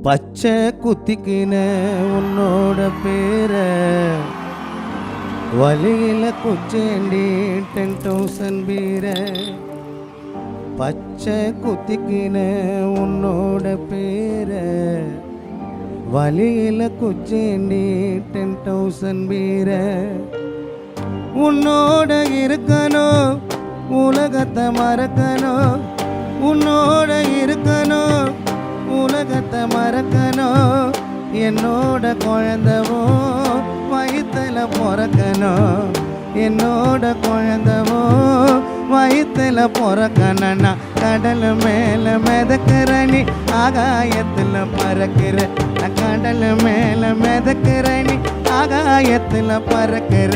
பச்சை குத்திக்கின உன்னோட பேர வழியில குச்சேண்டி 10,000 பீர. பச்சை குத்திக்கின உன்னோட பேர வழியில குச்சேண்டி 10,000 பீர. உன்னோட இருக்கணும் உலகத்தை மறக்கணும், உன்னோட இருக்கணும் உலகத்தை மறக்கணும். என்னோட குழந்தவோ வயிற்றுல பிறக்கணும், என்னோட குழந்தவோ வயிற்றுல பிறக்கணும்னா கடல் மேலே மிதக்கிற நீ ஆகாயத்தில் பறக்கிற. கடல் மேலே மிதக்கிற நீ ஆகாயத்தில் பறக்கிற.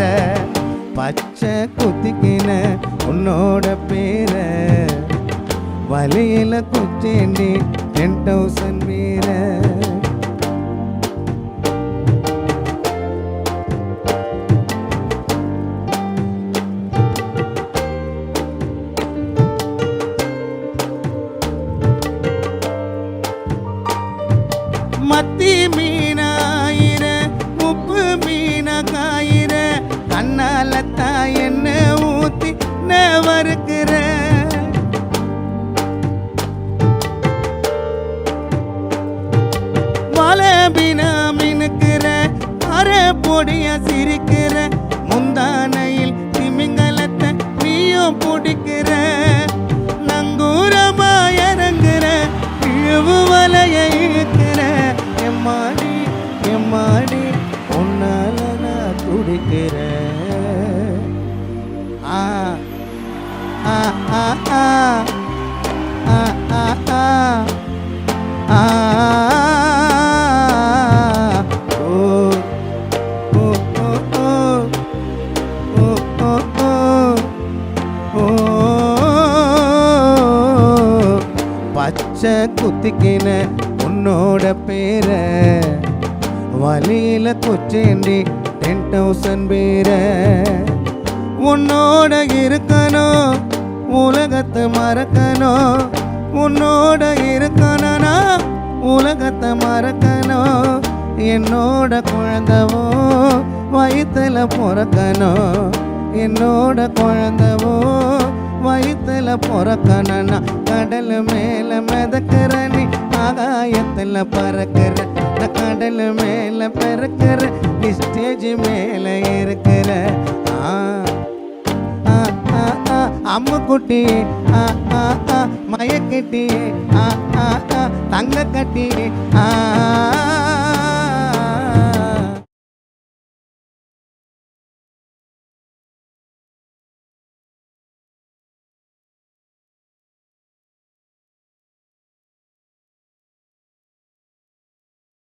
பச்சை குத்திக்கின உன்னோட பேர வழியில குச்சேண்டி 10,000 பீர. மத்தி மீனாயிர உப்பு மீன காயிர கண்ணாலத்தா என்ன ஊத்தி வறுக்கிற. மலபினா மினுக்கிற அரை பொடிய சிரிக்கிற. முந்தானையில் திமிங்கலத்தை நீயும் பிடிக்கிற. நங்கூரமா இறங்குற இழுவு வலைய இழுக்கிற. எம்மாடி எம்மாடி உன்னால நான் துடிக்கிற. ஆ ஆ ஆ ஆ ஆ ஆ ஆ ஆ பச்சை குத்திக்கின உன்னோட பேர வழியில குச்சேண்டி 10,000 பீர. உன்னோட இருக்கணும் உலகத்தை மறக்கணும், உன்னோட இருக்கணும்னா உலகத்தை மறக்கணும். என்னோட குழந்தவோ வயிற்றுல பிறக்கணும், என்னோட குழந்தவோ வயிற்றுல பிறக்கணும்னா கடல் மேலே மிதக்கிற நீ ஆகாயத்தில் பறக்கிற. கடல் மேலே பிறக்கிற நீ ஸ்டேஜ் மேலே இருக்கிற. அம்மு குட்டி மயக்கட்டி தங்க கட்டி